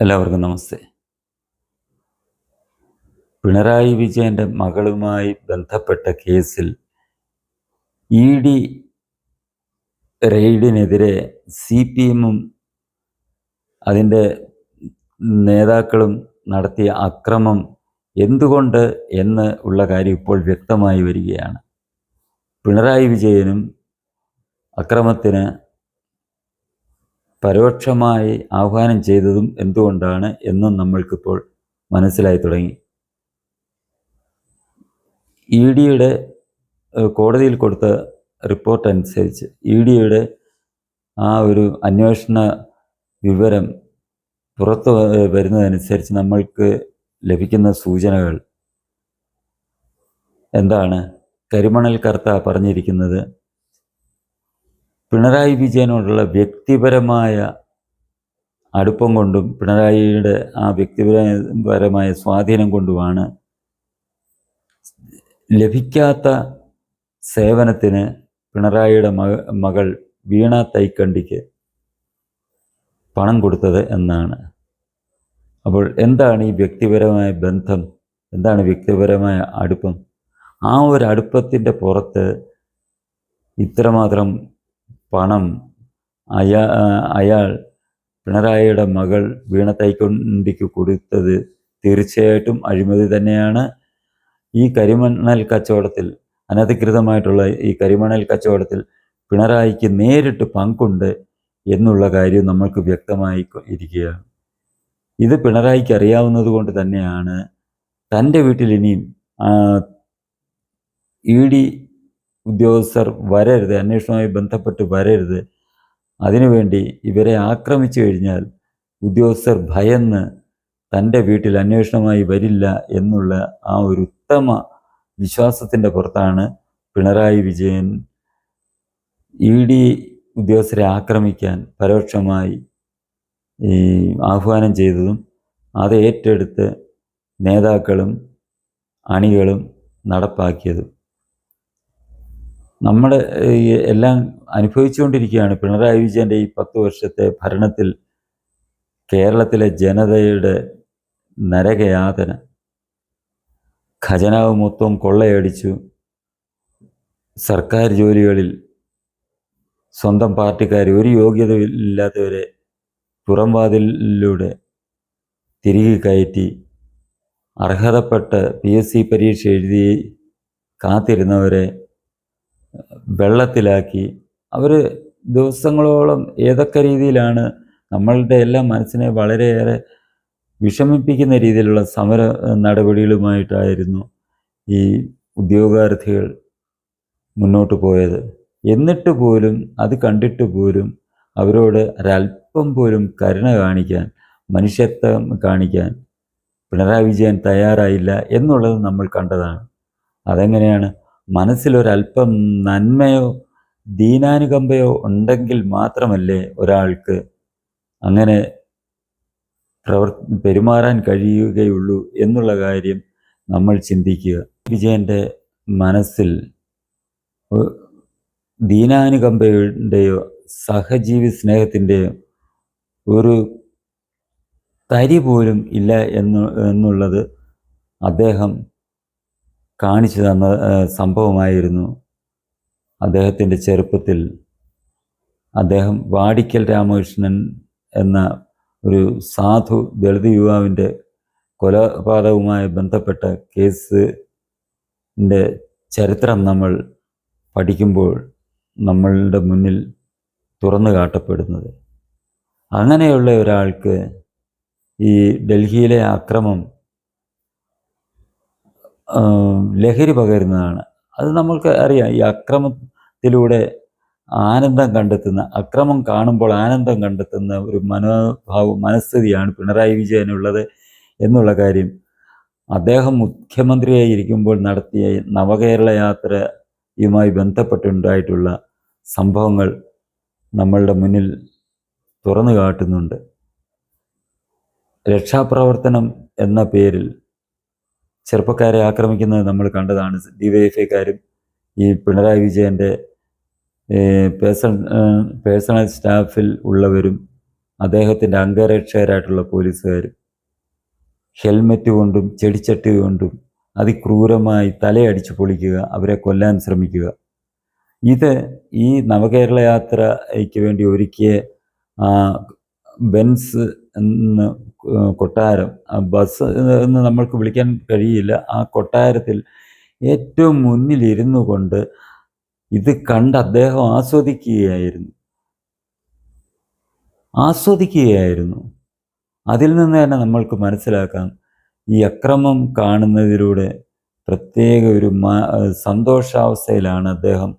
എല്ലാവർക്കും നമസ്തേ. പിണറായി വിജയൻ്റെ മകളുമായി ബന്ധപ്പെട്ട കേസിൽ ഇ ഡി റെയ്ഡിനെതിരെ CPM-ഉം അതിൻ്റെ നേതാക്കളും നടത്തിയ അക്രമം എന്തുകൊണ്ട് എന്ന് ഉള്ള കാര്യം ഇപ്പോൾ വ്യക്തമായി വരികയാണ്. പിണറായി വിജയനും അക്രമത്തിന് പരോക്ഷമായി ആഹ്വാനം ചെയ്തതും എന്തുകൊണ്ടാണ് എന്നും നമ്മൾക്കിപ്പോൾ മനസ്സിലായി തുടങ്ങി. ഇ ഡിയുടെ കോടതിയിൽ കൊടുത്ത റിപ്പോർട്ട് അനുസരിച്ച് ഇ ഡിയുടെ ആ ഒരു അന്വേഷണ വിവരം പുറത്തു വരുന്നതനുസരിച്ച് നമ്മൾക്ക് ലഭിക്കുന്ന സൂചനകൾ എന്താണ്? കരിമണൽ കർത്ത പറഞ്ഞിരിക്കുന്നത് പിണറായി വിജയനോടുള്ള വ്യക്തിപരമായ അടുപ്പം കൊണ്ടും പിണറായിയുടെ ആ വ്യക്തിപരമായ സ്വാധീനം കൊണ്ടുമാണ് ലഭിക്കാത്ത സേവനത്തിന് പിണറായിയുടെ മകൾ വീണ തൈക്കണ്ടിക്ക് പണം കൊടുത്തത് എന്നാണ്. അപ്പോൾ എന്താണ് ഈ വ്യക്തിപരമായ ബന്ധം? എന്താണ് വ്യക്തിപരമായ അടുപ്പം? ആ ഒരു അടുപ്പത്തിൻ്റെ ഇത്രമാത്രം പണം അയാൾ പിണറായിയുടെ മകൾ വീണ തൈക്കണ്ടിക്ക് കൊടുത്തത് തീർച്ചയായിട്ടും അഴിമതി തന്നെയാണ്. ഈ കരിമണൽ കച്ചവടത്തിൽ, അനധികൃതമായിട്ടുള്ള ഈ കരിമണൽ കച്ചവടത്തിൽ പിണറായിക്ക് നേരിട്ട് പങ്കുണ്ട് എന്നുള്ള കാര്യം നമ്മൾക്ക് വ്യക്തമായി ഇരിക്കുകയാണ്. ഇത് പിണറായിക്ക് അറിയാവുന്നത് കൊണ്ട് തന്നെയാണ് തൻ്റെ വീട്ടിൽ ഇനിയും ഇ ഡി ഉദ്യോഗസ്ഥർ വരരുത്, അന്വേഷണവുമായി ബന്ധപ്പെട്ട് വരരുത്, അതിനുവേണ്ടി ഇവരെ ആക്രമിച്ചു കഴിഞ്ഞാൽ ഉദ്യോഗസ്ഥർ ഭയന്ന് തൻ്റെ വീട്ടിൽ അന്വേഷണമായി വരില്ല എന്നുള്ള ആ ഒരു ഉത്തമ വിശ്വാസത്തിൻ്റെ പുറത്താണ് പിണറായി വിജയൻ ഇ ഡി ഉദ്യോഗസ്ഥരെ ആക്രമിക്കാൻ പരോക്ഷമായി ആഹ്വാനം ചെയ്തതും അത് ഏറ്റെടുത്ത് നേതാക്കളും അണികളും നടപ്പാക്കിയതും. നമ്മൾ എല്ലാം അനുഭവിച്ചുകൊണ്ടിരിക്കുകയാണ്. പിണറായി വിജയൻ്റെ ഈ 10 വർഷത്തെ ഭരണത്തിൽ കേരളത്തിലെ ജനതയുടെ നരകയാതന. ഖജനാവ് മൊത്തം കൊള്ളയടിച്ചു. സർക്കാർ ജോലികളിൽ സ്വന്തം പാർട്ടിക്കാർ, ഒരു യോഗ്യതയില്ലാത്തവരെ പുറംവാതിലിലൂടെ തിരികെ കയറ്റി, അർഹതപ്പെട്ട PSC പരീക്ഷ എഴുതി കാത്തിരുന്നവരെ വെള്ളത്തിലാക്കി. അവർ ദിവസങ്ങളോളം ഏതൊക്കെ രീതിയിലാണ് നമ്മളുടെ എല്ലാം മനസ്സിനെ വളരെയേറെ വിഷമിപ്പിക്കുന്ന രീതിയിലുള്ള സമര നടപടികളുമായിട്ടായിരുന്നു ഈ ഉദ്യോഗാർത്ഥികൾ മുന്നോട്ട് പോയത്. എന്നിട്ട് പോലും, അത് കണ്ടിട്ട് പോലും അവരോട് ഒരല്പം പോലും കരുണ കാണിക്കാൻ, മനുഷ്യത്വം കാണിക്കാൻ പിണറായി വിജയൻ തയ്യാറായില്ല എന്നുള്ളത് നമ്മൾ കണ്ടതാണ്. അതെങ്ങനെയാണ്? മനസ്സിലൊരല്പം നന്മയോ ദീനാനുകമ്പയോ ഉണ്ടെങ്കിൽ മാത്രമല്ലേ ഒരാൾക്ക് അങ്ങനെ പെരുമാറാൻ കഴിയുകയുള്ളൂ എന്നുള്ള കാര്യം നമ്മൾ ചിന്തിക്കുക. വിജയൻ്റെ മനസ്സിൽ ദീനാനുകമ്പയുടെയോ സഹജീവി സ്നേഹത്തിൻ്റെയോ ഒരു തരി പോലും ഇല്ല എന്നുള്ളത് അദ്ദേഹം കാണിച്ചു തന്ന സംഭവമായിരുന്നു. അദ്ദേഹത്തിൻ്റെ ചെറുപ്പത്തിൽ അദ്ദേഹം വാടിക്കൽ രാമകൃഷ്ണൻ എന്ന ഒരു സാധു ദളിത് യുവാവിൻ്റെ കൊലപാതകവുമായി ബന്ധപ്പെട്ട കേസിൻ്റെ ചരിത്രം നമ്മൾ പഠിക്കുമ്പോൾ നമ്മളുടെ മുന്നിൽ തുറന്നു കാട്ടപ്പെടുന്നത്. അങ്ങനെയുള്ള ഒരാൾക്ക് ഈ ഡൽഹിയിലെ അക്രമം ലഹരി പകരുന്നതാണ്. അത് നമ്മൾക്ക് അറിയാം. ഈ അക്രമത്തിലൂടെ അക്രമം കാണുമ്പോൾ ആനന്ദം കണ്ടെത്തുന്ന ഒരു മനസ്ഥിതിയാണ് പിണറായി വിജയനുള്ളത് എന്നുള്ള കാര്യം അദ്ദേഹം മുഖ്യമന്ത്രിയായി ഇരിക്കുമ്പോൾ നടത്തിയ നവകേരള യാത്രയുമായി ബന്ധപ്പെട്ടുണ്ടായിട്ടുള്ള സംഭവങ്ങൾ നമ്മളുടെ മുന്നിൽ തുറന്നു കാട്ടുന്നുണ്ട്. രക്ഷാപ്രവർത്തനം എന്ന പേരിൽ ചെറുപ്പക്കാരെ ആക്രമിക്കുന്നത് നമ്മൾ കണ്ടതാണ്. DYFIക്കാരും ഈ പിണറായി വിജയൻ്റെ പേഴ്സണൽ സ്റ്റാഫിൽ ഉള്ളവരും അദ്ദേഹത്തിൻ്റെ അംഗരക്ഷകരായിട്ടുള്ള പോലീസുകാരും ഹെൽമെറ്റ് കൊണ്ടും ചെടിച്ചട്ടി കൊണ്ടും അതിക്രൂരമായി തലയടിച്ചു പൊളിക്കുക, അവരെ കൊല്ലാൻ ശ്രമിക്കുക. ഇത് ഈ നവകേരള യാത്രയ്ക്ക് വേണ്ടി ഒരുക്കിയ ബെൻസ് എന്ന് കൊട്ടാരം, ബസ് എന്ന് നമ്മൾക്ക് വിളിക്കാൻ കഴിയില്ല, ആ കൊട്ടാരത്തിൽ ഏറ്റവും മുന്നിലിരുന്നു കൊണ്ട് ഇത് കണ്ട് അദ്ദേഹം ആസ്വദിക്കുകയായിരുന്നു. അതിൽ നിന്ന് തന്നെ നമ്മൾക്ക് മനസ്സിലാക്കാം ഈ അക്രമം കാണുന്നതിലൂടെ പ്രത്യേക ഒരു സന്തോഷാവസ്ഥയിലാണ് അദ്ദേഹം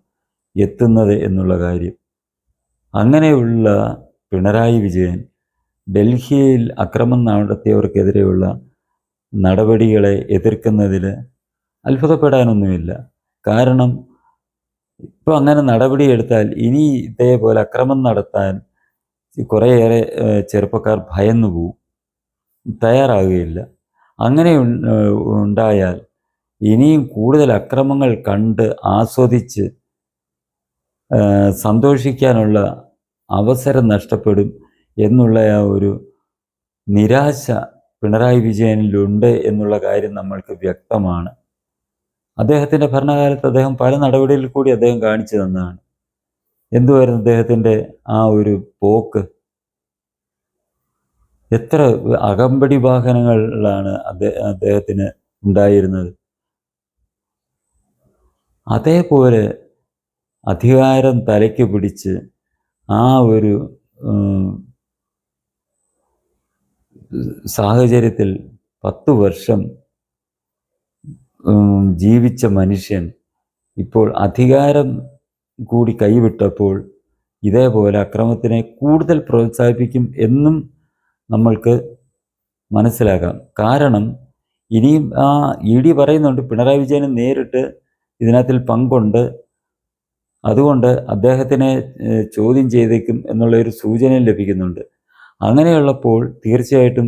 എത്തുന്നത് എന്നുള്ള കാര്യം. അങ്ങനെയുള്ള പിണറായി വിജയൻ ഡൽഹിയിൽ അക്രമം നടത്തിയവർക്കെതിരെയുള്ള നടപടികളെ എതിർക്കുന്നതിൽ അത്ഭുതപ്പെടാനൊന്നുമില്ല. കാരണം ഇപ്പോൾ അങ്ങനെ നടപടിയെടുത്താൽ ഇനി ഇതേപോലെ അക്രമം നടത്താൻ കുറേയേറെ ചെറുപ്പക്കാർ ഭയന്നു പോവും, തയ്യാറാകുകയില്ല. അങ്ങനെ ഉണ്ടായാൽ ഇനിയും കൂടുതൽ അക്രമങ്ങൾ കണ്ട് ആസ്വദിച്ച് സന്തോഷിക്കാനുള്ള അവസരം നഷ്ടപ്പെടും എന്നുള്ള ആ ഒരു നിരാശ പിണറായി വിജയനിലുണ്ട് എന്നുള്ള കാര്യം നമ്മൾക്ക് വ്യക്തമാണ്. അദ്ദേഹത്തിൻ്റെ ഭരണകാലത്ത് അദ്ദേഹം പല നടപടികളിൽ കൂടി അദ്ദേഹം കാണിച്ചു തന്നതാണ്. എന്തുവായിരുന്നു അദ്ദേഹത്തിൻ്റെ ആ ഒരു പോക്ക്? എത്ര അകമ്പടി വാഹനങ്ങളിലാണ് അദ്ദേഹത്തിന് ഉണ്ടായിരുന്നത്. അതേപോലെ അധികാരം തലയ്ക്ക് പിടിച്ച് ആ ഒരു സാഹചര്യത്തിൽ 10 വർഷം ജീവിച്ച മനുഷ്യൻ ഇപ്പോൾ അധികാരം കൂടി കൈവിട്ടപ്പോൾ ഇതേപോലെ അക്രമത്തിനെ കൂടുതൽ പ്രോത്സാഹിപ്പിക്കും എന്നും നമ്മൾക്ക് മനസ്സിലാക്കാം. കാരണം ഇനിയും ED പറയുന്നുണ്ട് പിണറായി വിജയന് നേരിട്ട് ഇതിനകത്തിൽ പങ്കുണ്ട്, അതുകൊണ്ട് അദ്ദേഹത്തിനെ ചോദ്യം ചെയ്തേക്കും എന്നുള്ളൊരു സൂചന ലഭിക്കുന്നുണ്ട്. അങ്ങനെയുള്ളപ്പോൾ തീർച്ചയായിട്ടും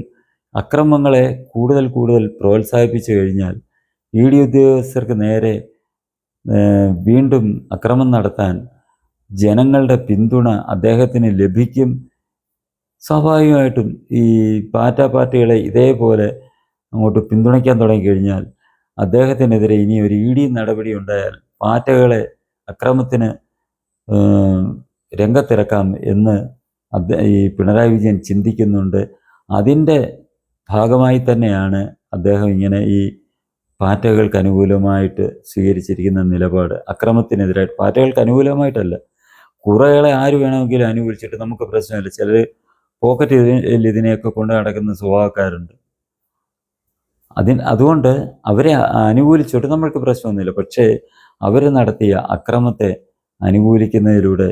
അക്രമങ്ങളെ കൂടുതൽ പ്രോത്സാഹിപ്പിച്ചു കഴിഞ്ഞാൽ ED ഉദ്യോഗസ്ഥർക്ക് നേരെ വീണ്ടും അക്രമം നടത്താൻ ജനങ്ങളുടെ പിന്തുണ അദ്ദേഹത്തിന് ലഭിക്കും. സ്വാഭാവികമായിട്ടും ഈ പാർട്ടികളെ ഇതേപോലെ അങ്ങോട്ട് പിന്തുണയ്ക്കാൻ തുടങ്ങിക്കഴിഞ്ഞാൽ അദ്ദേഹത്തിനെതിരെ ഇനി ഒരു ED നടപടി ഉണ്ടായാൽ പാർട്ടികളെ അക്രമത്തിന് രംഗത്തിറക്കാം എന്ന് ഈ പിണറായി വിജയൻ ചിന്തിക്കുന്നുണ്ട്. അതിൻ്റെ ഭാഗമായി തന്നെയാണ് അദ്ദേഹം ഇങ്ങനെ ഈ പാർട്ടികൾക്ക് അനുകൂലമായിട്ട് സ്വീകരിച്ചിരിക്കുന്ന നിലപാട്. അക്രമത്തിനെതിരായിട്ട് പാർട്ടികൾക്ക് അനുകൂലമായിട്ടല്ല, കുറേകളെ ആര് വേണമെങ്കിലും അനുകൂലിച്ചിട്ട് നമുക്ക് പ്രശ്നമില്ല. ചിലർ പോക്കറ്റ് ഇതിനെയൊക്കെ കൊണ്ട് നടക്കുന്ന സ്വഭാവക്കാരുണ്ട്. അതുകൊണ്ട് അവരെ അനുകൂലിച്ചിട്ട് നമ്മൾക്ക് പ്രശ്നമൊന്നുമില്ല. പക്ഷേ അവർ നടത്തിയ അക്രമത്തെ അനുകൂലിക്കുന്നതിലൂടെ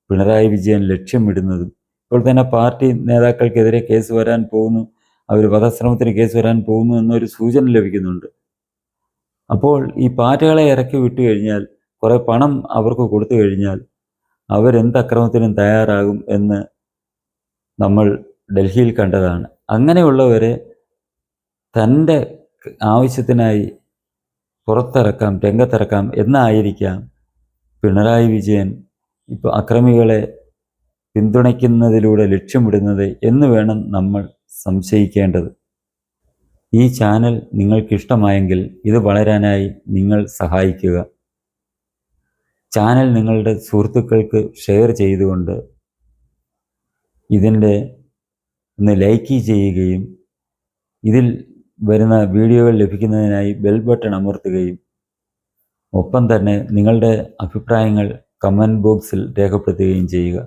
പിണറായി വിജയൻ ലക്ഷ്യമിടുന്നതും ഇപ്പോൾ തന്നെ പാർട്ടി നേതാക്കൾക്കെതിരെ കേസ് വരാൻ പോകുന്നു, അവർ വധശ്രമത്തിന് കേസ് വരാൻ പോകുന്നു എന്നൊരു സൂചന ലഭിക്കുന്നുണ്ട്. അപ്പോൾ ഈ പാർട്ടികളെ ഇറക്കി വിട്ടു കഴിഞ്ഞാൽ, കുറേ പണം അവർക്ക് കൊടുത്തു കഴിഞ്ഞാൽ അവരെന്ത് അക്രമത്തിനും തയ്യാറാകും എന്ന് നമ്മൾ ഡൽഹിയിൽ കണ്ടതാണ്. അങ്ങനെയുള്ളവരെ തൻ്റെ ആവശ്യത്തിനായി പുറത്തിറക്കാം, രംഗത്തിറക്കാം എന്നായിരിക്കാം പിണറായി വിജയൻ ഇപ്പോൾ അക്രമികളെ പിന്തുണയ്ക്കുന്നതിലൂടെ ലക്ഷ്യമിടുന്നത് എന്ന് വേണം നമ്മൾ സംശയിക്കേണ്ടത്. ഈ ചാനൽ നിങ്ങൾക്കിഷ്ടമായെങ്കിൽ ഇത് വളരാനായി നിങ്ങൾ സഹായിക്കുക. ചാനൽ നിങ്ങളുടെ സുഹൃത്തുക്കൾക്ക് ഷെയർ ചെയ്തുകൊണ്ട് ഇതിൻ്റെ ഒന്ന് ലൈക്ക് ചെയ്യുകയും ഇതിൽ വരുന്ന വീഡിയോകൾ ലഭിക്കുന്നതിനായി ബെൽ ബട്ടൺ അമർത്തുകയും ഒപ്പം തന്നെ നിങ്ങളുടെ അഭിപ്രായങ്ങൾ കമൻറ്റ് ബോക്സിൽ രേഖപ്പെടുത്തുകയും ചെയ്യുക.